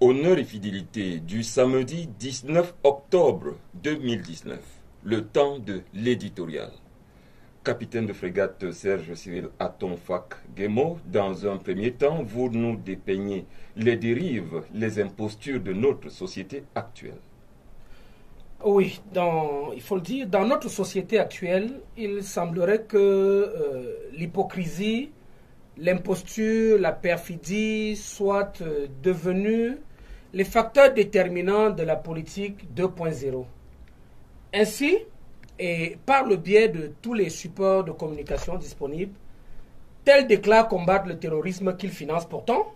Honneur et fidélité du samedi 19 octobre 2019, le temps de l'éditorial. Capitaine de frégate Serge Cyril Atonfak Guémo, dans un premier temps, vous nous dépeignez les dérives, les impostures de notre société actuelle. Oui, il faut le dire, dans notre société actuelle, il semblerait que l'hypocrisie, l'imposture, la perfidie soient devenus les facteurs déterminants de la politique 2.0. Ainsi, et par le biais de tous les supports de communication disponibles, tel déclare combattre le terrorisme qu'il finance pourtant,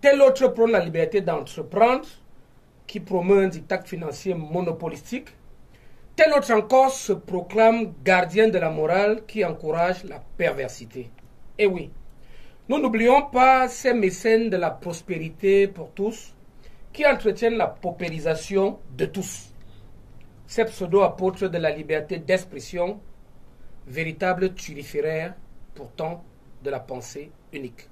tel autre prône la liberté d'entreprendre, qui promeut un diktat financier monopolistique, tel autre encore se proclame gardien de la morale qui encourage la perversité. Et oui, nous n'oublions pas ces mécènes de la prospérité pour tous qui entretiennent la paupérisation de tous. Ces pseudo-apôtres de la liberté d'expression, véritables turiféraires pourtant de la pensée unique.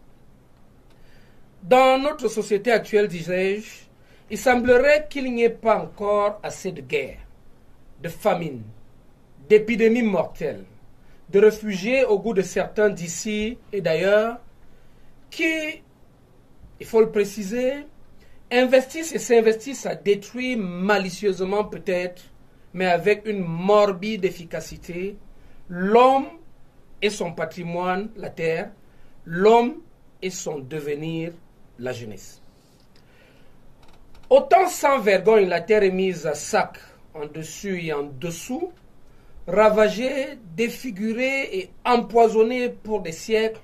Dans notre société actuelle, disais-je, il semblerait qu'il n'y ait pas encore assez de guerres, de famines, d'épidémies mortelles, de réfugiés au goût de certains d'ici et d'ailleurs, qui, il faut le préciser, investissent et s'investissent à détruire malicieusement peut-être, mais avec une morbide efficacité, l'homme et son patrimoine, la terre, l'homme et son devenir, la jeunesse. Autant sans vergogne la terre est mise à sac en dessus et en dessous, ravagée, défigurée et empoisonnée pour des siècles,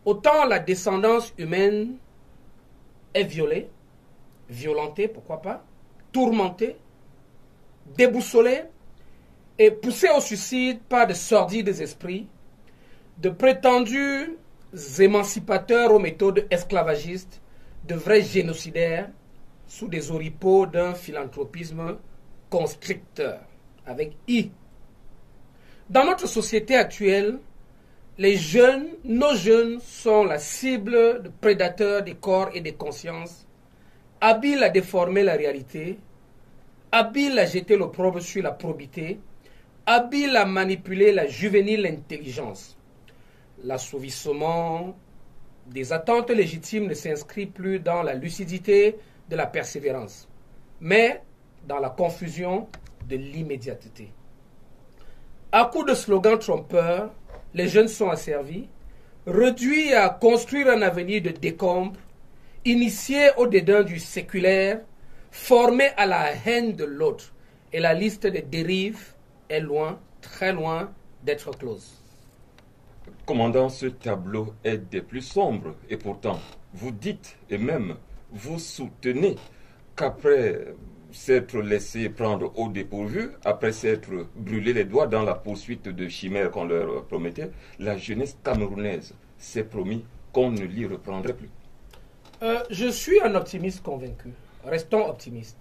autant la descendance humaine est violée, violentée, pourquoi pas, tourmentée, déboussolée et poussée au suicide par de sordides esprits, de prétendus émancipateurs aux méthodes esclavagistes, de vrais génocidaires, sous des oripeaux d'un philanthropisme constricteur, avec I. Dans notre société actuelle, les jeunes, nos jeunes, sont la cible de prédateurs des corps et des consciences, habiles à déformer la réalité, habiles à jeter l'opprobre sur la probité, habiles à manipuler la juvénile intelligence. L'assouvissement des attentes légitimes ne s'inscrit plus dans la lucidité de la persévérance, mais dans la confusion de l'immédiateté. À coup de slogans trompeurs, les jeunes sont asservis, réduits à construire un avenir de décombres, initiés au dédain du séculaire, formés à la haine de l'autre, et la liste des dérives est loin, très loin d'être close. Commandant, ce tableau est des plus sombres, et pourtant, vous dites et même vous soutenez qu'après s'être laissé prendre au dépourvu, après s'être brûlé les doigts dans la poursuite de chimères qu'on leur promettait, la jeunesse camerounaise s'est promis qu'on ne l'y reprendrait plus. Je suis un optimiste convaincu. Restons optimistes.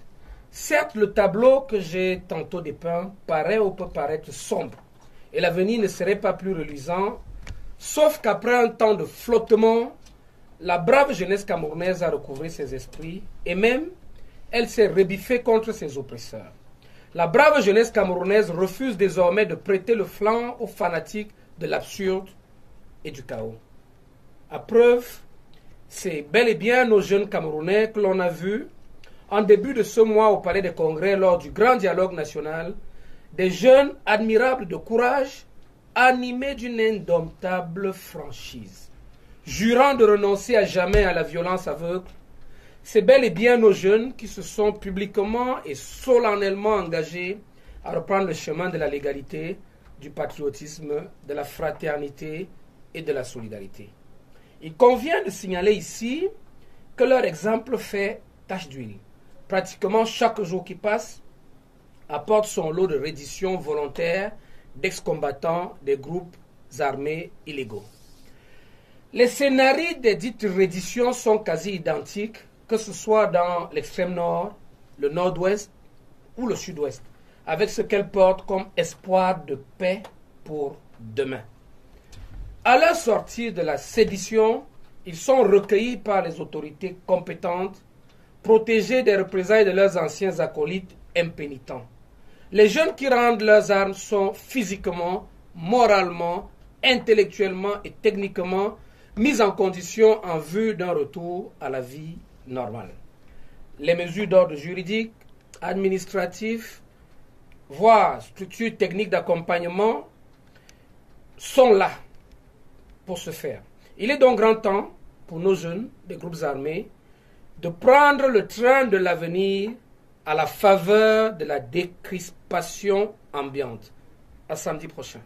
Certes, le tableau que j'ai tantôt dépeint paraît ou peut paraître sombre, et l'avenir ne serait pas plus reluisant, sauf qu'après un temps de flottement, la brave jeunesse camerounaise a recouvré ses esprits et même elle s'est rebiffée contre ses oppresseurs. La brave jeunesse camerounaise refuse désormais de prêter le flanc aux fanatiques de l'absurde et du chaos. À preuve, c'est bel et bien nos jeunes Camerounais que l'on a vus en début de ce mois au Palais des Congrès lors du grand dialogue national, des jeunes admirables de courage, animés d'une indomptable franchise. Jurant de renoncer à jamais à la violence aveugle, c'est bel et bien nos jeunes qui se sont publiquement et solennellement engagés à reprendre le chemin de la légalité, du patriotisme, de la fraternité et de la solidarité. Il convient de signaler ici que leur exemple fait tache d'huile. Pratiquement chaque jour qui passe apporte son lot de redditions volontaires d'ex-combattants des groupes armés illégaux. Les scénarios des dites redditions sont quasi identiques, que ce soit dans l'extrême nord, le nord-ouest ou le sud-ouest, avec ce qu'elles portent comme espoir de paix pour demain. À la sortie de la sédition, ils sont recueillis par les autorités compétentes protégés des représailles de leurs anciens acolytes impénitents. Les jeunes qui rendent leurs armes sont physiquement, moralement, intellectuellement et techniquement mis en condition en vue d'un retour à la vie normale. Les mesures d'ordre juridique, administratif, voire structures techniques d'accompagnement sont là pour ce faire. Il est donc grand temps pour nos jeunes des groupes armés de prendre le train de l'avenir à la faveur de la décrispation ambiante. À samedi prochain.